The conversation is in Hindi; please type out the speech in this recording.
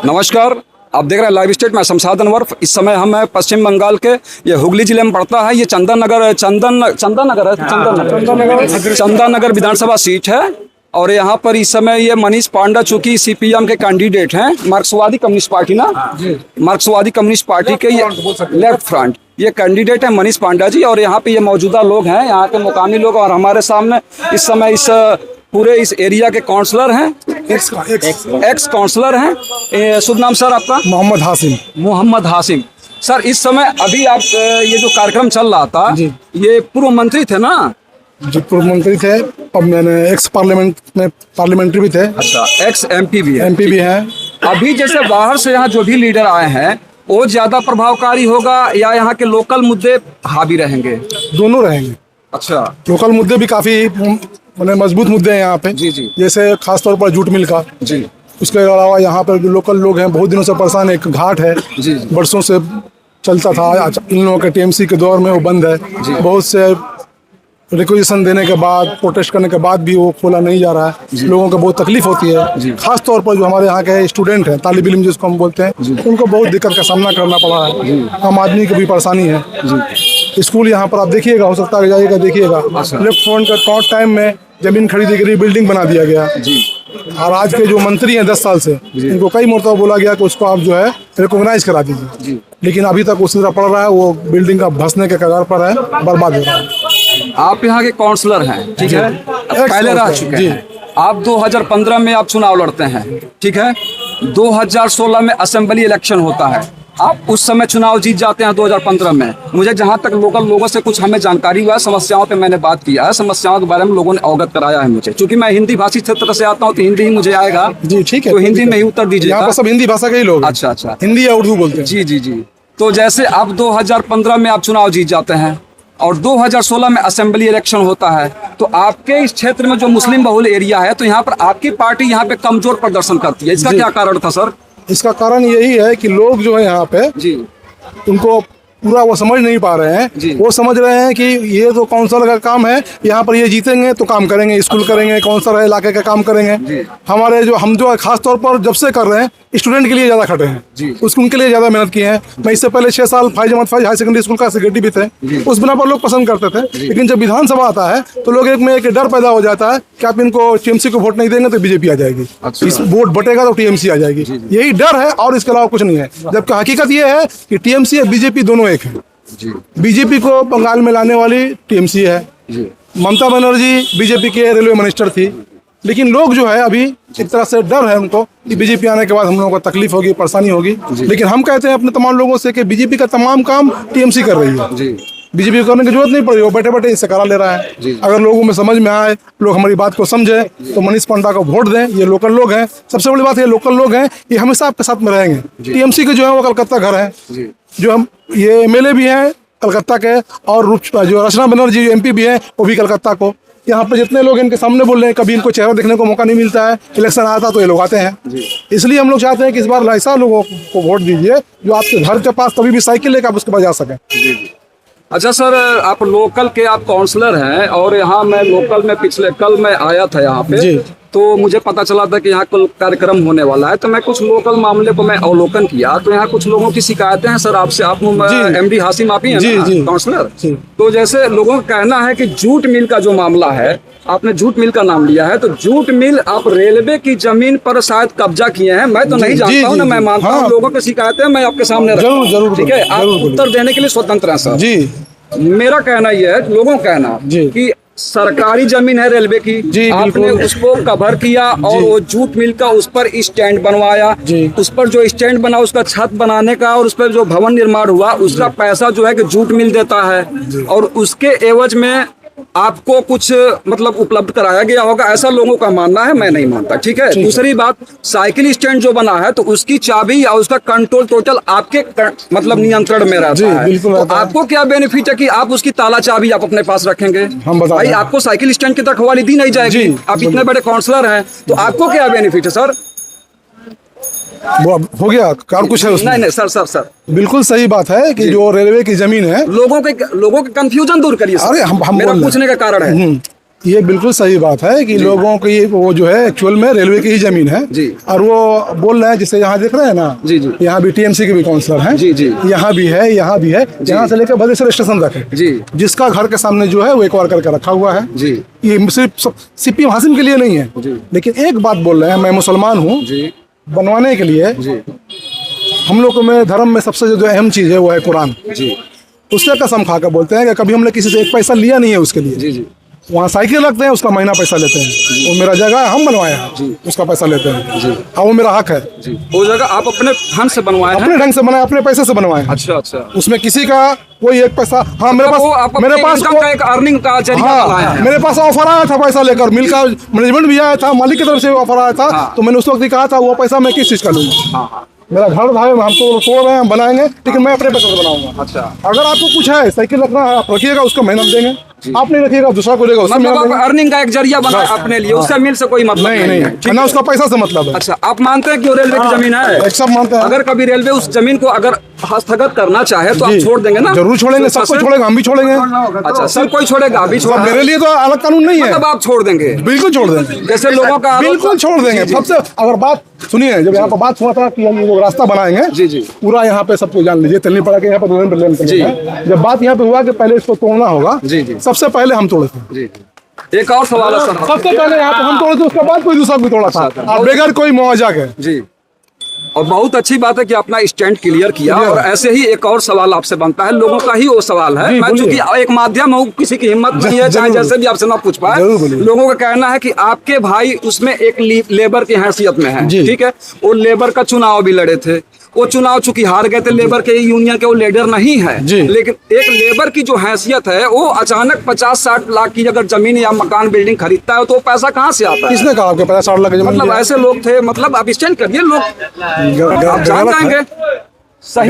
नमस्कार, आप देख रहे हैं लाइव स्टेट में शमशाद अनवर। इस समय हम हैं पश्चिम बंगाल के, ये हुगली जिले में पड़ता है। ये चंदन नगर विधानसभा सीट है। और यहाँ पर इस समय ये मनीष पांडा चूंकि सीपीएम के कैंडिडेट हैं, मार्क्सवादी कम्युनिस्ट पार्टी मार्क्सवादी कम्युनिस्ट पार्टी के ये लेफ्ट फ्रंट ये कैंडिडेट है मनीष पांडा जी। और यहाँ पे ये मौजूदा लोग हैं, यहाँ के मुकामी लोग। और हमारे सामने इस समय इस पूरे इस एरिया के काउंसलर हैं, एक्स काउंसलर हैं। शुभ नाम सर आपका? मोहम्मद हासिम। सर इस समय अभी आप ये जो कार्यक्रम चल रहा था, ये पूर्व मंत्री थे ना? जी, पूर्व मंत्री थे। अब मैंने एक्स पार्लियामेंट्री भी थे। अच्छा, एक्स एमपी भी है। एमपी भी हैं। अभी जैसे बाहर से यहाँ जो भी लीडर आए हैं, वो ज्यादा प्रभावकारी होगा या यहाँ के लोकल मुद्दे हावी रहेंगे? दोनों रहेंगे। अच्छा, लोकल मुद्दे भी काफी मजबूत मुद्दे हैं यहाँ पे। जी जी। जैसे खासतौर पर जूट मिल का। जी। उसके अलावा यहाँ पर जो लोकल लोग हैं बहुत दिनों से परेशान है। एक घाट है, जी। बरसों से चलता था, इन लोगों के टीएमसी के दौर में वो बंद है। बहुत से रिक्वेजिशन देने के बाद, प्रोटेस्ट करने के बाद भी वो खोला नहीं जा रहा है। लोगों को बहुत तकलीफ होती है। खास तौर पर जो हमारे यहाँ के स्टूडेंट हैं, तालिब इल्म जिसको हम बोलते हैं, उनको बहुत दिक्कत का सामना करना पड़ा है। आम आदमी को भी परेशानी है। स्कूल यहाँ पर आप देखिएगा, हो सकता है जाइएगा देखिएगा, लेफ्ट फ्रंट का शॉर्ट टाइम में जमीन खरीदी गई, बिल्डिंग बना दिया गया। और आज के जो मंत्री हैं 10 साल से, इनको कई मरतबा बोला गया कि उसको आप जो है रिकॉग्नाइज करा दीजिए, लेकिन अभी तक उसी तरह पड़ रहा है। वो बिल्डिंग का धंसने के कगार पर है, बर्बाद हो रहा है। आप यहाँ के काउंसलर हैं, ठीक है, पहले रह चुके हैं। आप 2015 में आप चुनाव लड़ते हैं, ठीक है। 2016 में असेंबली इलेक्शन होता है, आप उस समय चुनाव जीत जाते हैं 2015 में। मुझे जहाँ तक लोकल लोगों से कुछ हमें जानकारी हुआ है, समस्याओं पे मैंने बात किया है, समस्याओं के बारे में लोगों ने अवगत कराया है मुझे। क्योंकि मैं हिंदी भाषी क्षेत्र से आता हूँ तो हिंदी ही मुझे आएगा। जी ठीक है, तो हिंदी में ही उत्तर दीजिए। यहाँ पर सब हिंदी भाषा के ही लोग। अच्छा अच्छा, हिंदी या उर्दू बोलते हैं। जी जी जी। तो जैसे आप 2015 में आप चुनाव जीत जाते हैं और 2016 में असेंबली इलेक्शन होता है, तो आपके इस क्षेत्र में जो मुस्लिम बहुल एरिया है, तो यहाँ पर आपकी पार्टी यहाँ पे कमजोर प्रदर्शन करती है। इसका क्या कारण था सर? इसका कारण यही है कि लोग जो है यहाँ पे जी, उनको पूरा वो समझ नहीं पा रहे हैं। वो समझ रहे हैं कि ये तो काउंसलर का काम है, यहाँ पर ये जीतेंगे तो काम करेंगे, स्कूल करेंगे, काउंसलर है इलाके का काम करेंगे। हमारे जो हम जो खास तौर पर जब से कर रहे हैं, स्टूडेंट के लिए ज्यादा खटे हैं, उनके लिए ज्यादा मेहनत किए हैं। मैं इससे पहले 6 साल फाइज हाई सेकेंडरी स्कूल का सेक्रेटरी भी थे। उस बिना पर लोग पसंद करते थे, लेकिन जब विधानसभा आता है तो लोग एक डर पैदा हो जाता है कि आप इनको टीएमसी को वोट नहीं देंगे तो बीजेपी आ जाएगी। इस वोट बटेगा तो टीएमसी आ जाएगी, यही डर है और इसके अलावा कुछ नहीं है। जबकि हकीकत ये है कि टीएमसी और बीजेपी दोनों एक है। बीजेपी को बंगाल में लाने वाली टीएमसी है। ममता बनर्जी बीजेपी के रेलवे मिनिस्टर थी, लेकिन लोग जो है अभी एक तरह से डर है उनको कि बीजेपी आने के बाद हम लोगों को तकलीफ होगी, परेशानी होगी। लेकिन हम कहते हैं अपने तमाम लोगों से कि बीजेपी का तमाम काम टीएमसी कर रही है। बीजेपी को करने की जरूरत नहीं पड़ रही, वो बैठे बैठे इससे करा ले रहा है। अगर लोगों में समझ में आए, लोग हमारी बात को समझे, तो मनीष पांडा को वोट दें। ये लोकल लोग हैं, सबसे बड़ी बात ये लोकल लोग हैं, ये हमेशा आपके साथ में रहेंगे। टीएमसी के जो है वो कलकत्ता घर है, जो हम ये एमएलए भी हैं कलकत्ता के, और जो रचना बनर्जी एमपी भी है वो भी कलकत्ता को। यहाँ पे जितने लोग इनके सामने बोल रहे हैं, कभी इनको चेहरा देखने को मौका नहीं मिलता है। इलेक्शन आता तो ये लोग आते हैं। इसलिए हम लोग चाहते हैं कि इस बार ऐसा लोगों को वोट दीजिए जो आपके घर के पास कभी भी साइकिल लेकर आप उसके पास जा सकें। अच्छा सर, आप लोकल के आप काउंसलर हैं, और यहाँ मैं लोकल में कल मैं आया था यहाँ पे, तो मुझे पता चला था कि यहाँ कल कार्यक्रम होने वाला है। तो मैं कुछ लोकल मामले को मैं अवलोकन किया, तो यहाँ कुछ लोगों की शिकायतें हैं सर आपसे। आप एमडी हासिम आप ही हैं काउंसलर? तो जैसे लोगों का कहना है कि जूट मिल का जो मामला है, आपने जूट मिल का नाम लिया है, तो जूट मिल आप रेलवे की जमीन पर शायद कब्जा किए हैं। मैं तो नहीं जानता हूँ ना, मैं मानता हूँ लोगों की शिकायतें मैं आपके सामने रखूं। जरूर, ठीक है, आप उत्तर देने के लिए स्वतंत्र हैं सर। जी, मेरा कहना यह है, लोगों का कहना कि सरकारी जमीन है रेलवे की, आपने उसको कवर किया और वो जूट मिल का उस पर स्टैंड बनवाया। उस पर जो स्टैंड बना, उसका छत बनाने का और उस पर जो भवन निर्माण हुआ, उसका पैसा जो है कि जूट मिल देता है, और उसके एवज में आपको कुछ मतलब उपलब्ध कराया गया होगा, ऐसा लोगों का मानना है। मैं नहीं मानता। ठीक है। दूसरी बात, साइकिल स्टैंड जो बना है, तो उसकी चाबी या उसका कंट्रोल टोटल आपके मतलब नियंत्रण में रहता है। तो आपको क्या बेनिफिट है कि आप उसकी ताला चाबी आप अपने पास रखेंगे? भाई आपको साइकिल स्टैंड की रखवाली दी नहीं जाएगी। आप इतने बड़े काउंसलर हैं, तो आपको क्या बेनिफिट है सर? वो हो गया और कुछ है उसमें? नहीं सर बिल्कुल सही बात है कि जो रेलवे की जमीन है, लोगों के कंफ्यूजन दूर करिए। अरे हम मेरा पूछने का कारण है ये बिल्कुल सही बात है कि लोगों की वो जो है एक्चुअल में रेलवे की ही जमीन है जी। और वो बोल रहे हैं, जिसे यहाँ देख रहे हैं ना, जी जी, यहाँ भी टीएमसी के भी काउंसलर हैं, जी जी, यहाँ भी है, यहाँ भी है, यहाँ से लेकर भद्रेश्वर स्टेशन तक है जी, जिसका घर के सामने जो है वो एक और करके रखा हुआ है जी। ये सिर्फ सीपीएम हासिम के लिए नहीं है जी। लेकिन एक बात बोल रहे हैं, मैं मुसलमान हूँ, बनवाने के लिए जी हम लोग में धर्म में सबसे जो अहम चीज़ है वो है कुरान जी, उससे कसम खा कर बोलते हैं कि कभी हमने किसी से एक पैसा लिया नहीं है उसके लिए। जी जी, वहाँ साइकिल रखते हैं, उसका महीना पैसा लेते हैं, वो मेरा जगह है, हम बनवाए हैं, उसका पैसा लेते हैं जी। हाँ, वो मेरा हक है जी। वो जगह आप अपने ढंग से बनवाए हैं? अपने ढंग से बनाए, अपने पैसे से बनवाए हैं। अच्छा अच्छा, उसमें किसी का कोई एक पैसा, हाँ मेरे पास का एक अर्निंग का जरिया बनाया है। मेरे पास ऑफर आया था पैसा लेकर, मिल का मैनेजमेंट भी आया था, मालिक की तरफ से ऑफर आया था, तो मैंने उस वक्त कहा था वो पैसा मैं किस चीज़ का लूँगा। मेरा घर था, हम तो तोड़ रहे हैं, हम बनाएंगे, लेकिन मैं अपने पैसे से बनाऊंगा। अच्छा, अगर आपको कुछ है साइकिल रखना है आप रखिएगा, उसका महीना देंगे, आप नहीं रखिएगा दूसरा को देगा, मतलब आप अर्निंग का एक जरिया बनाए अपने लिए, उससे मिल से कोई मतलब नहीं नहीं ना, उसका पैसा से मतलब है। अच्छा, आप मानते हैं कि वो रेलवे की जमीन है? सब मानते हैं। अगर कभी रेलवे उस जमीन को अगर हस्तगत करना चाहे तो आप छोड़ देंगे ना? जरूर छोड़ेंगे, सबको छोड़ेंगे, हम भी छोड़ेंगे। अच्छा, सब कोई छोड़ेगा, अभी छोड़, मेरे लिए तो अलग कानून नहीं है। मतलब आप छोड़ देंगे? बिल्कुल छोड़ देंगे, जैसे लोगों का बिल्कुल छोड़ देंगे। सबसे अगर बात सुनिए, जब यहाँ पर बात हुआ था कि हम वो रास्ता बनाएंगे, जी जी, पूरा यहाँ पे सबको जान लीजिए, तेलनी पड़ा के यहाँ पर जब बात यहाँ पे हुआ कि पहले इसको तोड़ना होगा, जी जी, सबसे पहले हम तोड़े थे। जी, एक और सवाल है सर, सबसे पहले यहाँ पे हम तोड़े थे, उसके बाद कोई दूसरा भी तोड़ा था, और बगैर कोई मुआवजा के। जी, और बहुत अच्छी बात है कि अपना स्टैंड क्लियर किया। और ऐसे ही एक और सवाल आपसे बनता है, लोगों का ही वो सवाल है, मैं चूंकि एक माध्यम हूँ, किसी की हिम्मत नहीं है चाहे जैसे भी आपसे ना पूछ पाए, लोगों का कहना है कि आपके भाई उसमें एक लेबर की हैसियत में है, ठीक है, वो लेबर का चुनाव भी लड़े थे, वो चुनाव चूंकि हार गए थे, लेबर के यूनियन के वो लीडर नहीं है, लेकिन एक लेबर की जो हैसियत है, वो अचानक 50-60 लाख की अगर जमीन या मकान बिल्डिंग खरीदता है तो पैसा कहाँ से आता है? किसने कहा आपके 50-60 लाख? मतलब ऐसे लोग थे, मतलब आप स्टैंड करिए, लोग आप जान जाएंगे। सही